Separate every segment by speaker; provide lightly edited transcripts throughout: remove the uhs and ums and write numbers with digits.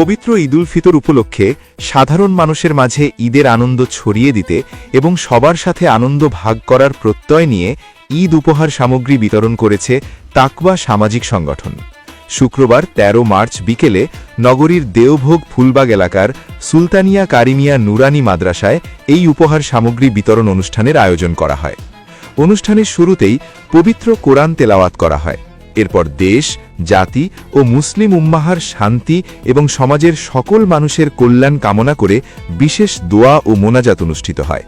Speaker 1: পবিত্র ঈদুল ফিতর উপলক্ষে সাধারণ মানুষের মাঝে ঈদের আনন্দ ছড়িয়ে দিতে এবং সবার সাথে আনন্দ ভাগ করার প্রত্যয় নিয়ে ঈদ উপহার সামগ্রী বিতরণ করেছে তাকওয়া সামাজিক সংগঠন। শুক্রবার ১৩ মার্চ বিকেলে নগরীর দেওভোগ ফুলবাগ এলাকার সুলতানিয়া কারিমিয়া নুরানি মাদ্রাসায় এই উপহার সামগ্রী বিতরণ অনুষ্ঠানের আয়োজন করা হয়। অনুষ্ঠানের শুরুতেই পবিত্র কোরআন তেলাওয়াত করা হয়। এরপর দেশ, জাতি ও মুসলিম উম্মাহার শান্তি এবং সমাজের সকল মানুষের কল্যাণ কামনা করে বিশেষ দোয়া ও মোনাজাত অনুষ্ঠিত হয়।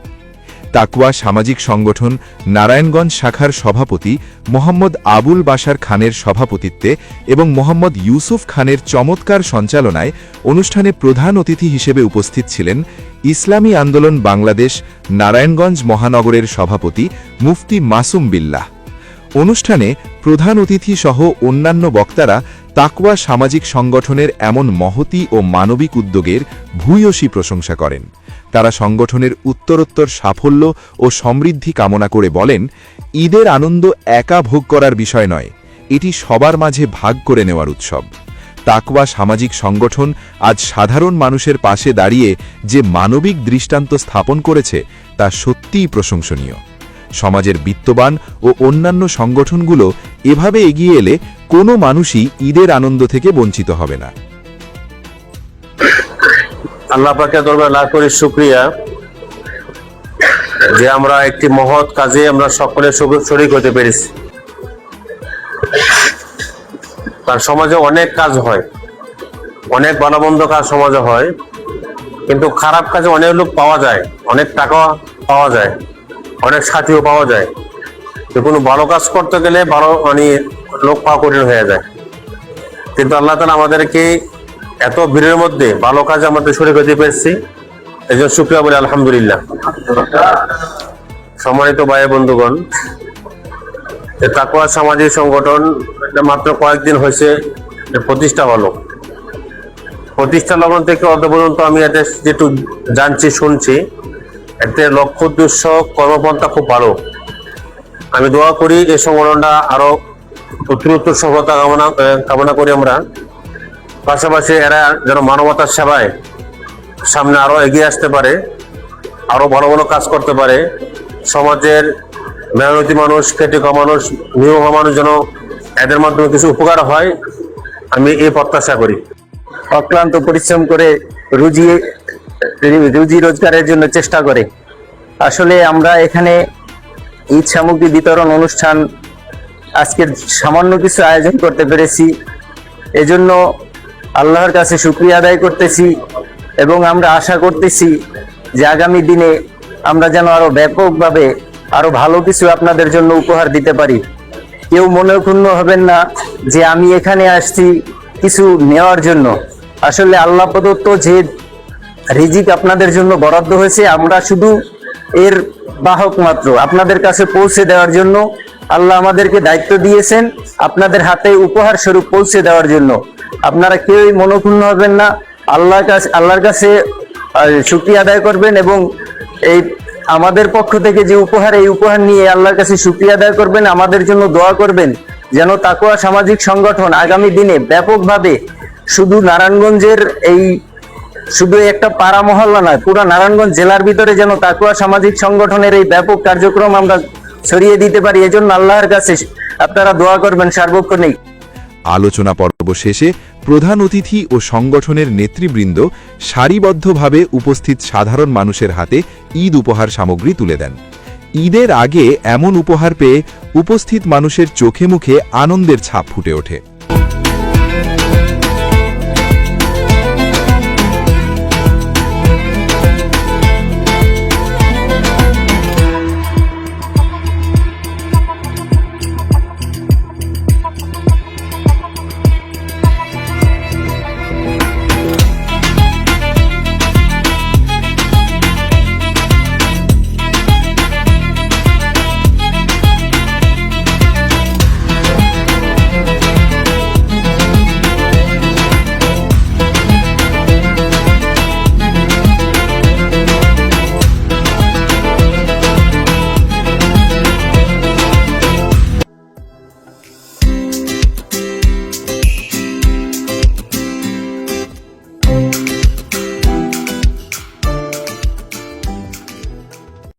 Speaker 1: তাকওয়া সামাজিক সংগঠন নারায়ণগঞ্জ শাখার সভাপতি মোহাম্মদ আবুল বাশার খানের সভাপতিত্বে এবং মোহাম্মদ ইউসুফ খানের চমৎকার সঞ্চালনায় অনুষ্ঠানে প্রধান অতিথি হিসেবে উপস্থিত ছিলেন ইসলামী আন্দোলন বাংলাদেশ নারায়ণগঞ্জ মহানগরের সভাপতি মুফতি মাসুম বিল্লাহ। অনুষ্ঠানে প্রধান অতিথি সহ অন্যান্য বক্তারা তাকওয়া সামাজিক সংগঠনের এমন মহতী ও মানবিক উদ্যোগের ভূয়সী প্রশংসা করেন। তারা সংগঠনের উত্তরোত্তর সাফল্য ও সমৃদ্ধি কামনা করে বলেন, ঈদের আনন্দ একা ভোগ করার বিষয় নয়, এটি সবার মাঝে ভাগ করে নেওয়ার উৎসব। তাকওয়া সামাজিক সংগঠন আজ সাধারণ মানুষের পাশে দাঁড়িয়ে যে মানবিক দৃষ্টান্ত স্থাপন করেছে তা সত্যিই প্রশংসনীয়। সমাজের বিত্তবান ও অন্যান্য সংগঠনগুলো এভাবে এগিয়ে এলে কোনো মানুষই ঈদের আনন্দ থেকে বঞ্চিত হবে না।
Speaker 2: আল্লাহ পাকের দরবারে লাখ কোটি শুকরিয়া যে আমরা একটি মহৎ কাজে আমরা সকলে শরীক হতে পেরেছি। তার সমাজে অনেক কাজ হয়, অনেক ভালো মন্দ কাজ সমাজে হয়, কিন্তু খারাপ কাজে অনেক লোক পাওয়া যায়, অনেক টাকা পাওয়া যায়, অনেক সাথীও পাওয়া যায়। যে কোনো ভালো কাজ করতে গেলে ভালো লোক পাওয়া কঠিন হয়ে যায়। কিন্তু আল্লাহ তাআলা আমাদেরকে এত ভিড়ের মধ্যে ভালো কাজে আমাদের শরীক হতে পেরেছি, এই জন্য শুকরিয়া বলি আলহামদুলিল্লাহ। সম্মানিত ভাই বন্ধুগণ, তাকওয়া সামাজিক সংগঠন মাত্র কয়েকদিন হয়েছে প্রতিষ্ঠা হলো। প্রতিষ্ঠা লগ্ন থেকে অত পর্যন্ত আমি এতে যেটু জানছি শুনছি, এতে লক্ষ্য উদ্দেশ্য কর্মপন্থা খুব ভালো। আমি দোয়া করি এই সংগঠনটা আরো উত্তরোত্তর সফলতা কামনা করি আমরা। পাশাপাশি এরা যেন মানবতার সেবায় সামনে আরো এগিয়ে আসতে পারে, আরো ভালো ভালো কাজ করতে পারে। সমাজের মেহনতি মানুষ, খেটে খাওয়া মানুষ, নিরীহ মানুষ যেন এদের মাধ্যমে কিছু উপকার হয়, আমি এই প্রত্যাশা করি।
Speaker 3: অক্লান্ত পরিশ্রম করে রুজি রোজগারের জন্য চেষ্টা করে। আসলে আমরা এখানে ঈদ সামগ্রী বিতরণ অনুষ্ঠান আজকের সামান্য কিছু আয়োজন করতে পেরেছি, এজন্য আল্লাহর কাছে শুকরিয়া আদায় করতেছি এবং আমরা আশা করতেছি যে আগামী দিনে আমরা যেন আরো ব্যাপকভাবে আরো ভালো কিছু আপনাদের জন্য উপহার দিতে পারি। কেউ মনে ক্ষুণ্ণ হবেন না যে আমি এখানে আসছি কিছু নেওয়ার জন্য। আসলে আল্লাহ প্রদত্ত যে রিজিক আপনাদের জন্য বরাদ্দ হয়েছে, আমরা শুধু এর বাহক মাত্র, আপনাদের কাছে পৌঁছে দেওয়ার জন্য আল্লাহ আমাদেরকে দায়িত্ব দিয়েছেন, আপনাদের হাতে উপহার স্বরূপ পৌঁছে দেওয়ার জন্য। আপনারা কেউই মনোক্ষুণ্ণ হবেন না, আল্লাহর কাছে শুকরিয়া আদায় করবেন এবং এই আমাদের পক্ষ থেকে যে উপহার, এই উপহার নিয়ে আল্লাহর কাছে শুকরিয়া আদায় করবেন, আমাদের জন্য দোয়া করবেন যেন তাকওয়া সামাজিক সংগঠন আগামী দিনে ব্যাপকভাবে শুধু নারায়ণগঞ্জের শুধু একটা পাড়া মহল্লা নয়, পুরো নারায়ণগঞ্জ জেলার ভিতরে যেন তাকওয়া সামাজিক সংগঠনের এই ব্যাপক কার্যক্রম আমরা ছড়িয়ে দিতে পারি। এজন্য আল্লাহর কাছে আপনারা দোয়া করবেন সার্বক্ষণিক।
Speaker 1: আলোচনা পর্ব শেষে প্রধান অতিথি ও সংগঠনের নেতৃবৃন্দ সারিবদ্ধভাবে উপস্থিত সাধারণ মানুষের হাতে ঈদ উপহার সামগ্রী তুলে দেন। ঈদের আগে এমন উপহার পেয়ে উপস্থিত মানুষের চোখে মুখে আনন্দের ছাপ ফুটে ওঠে।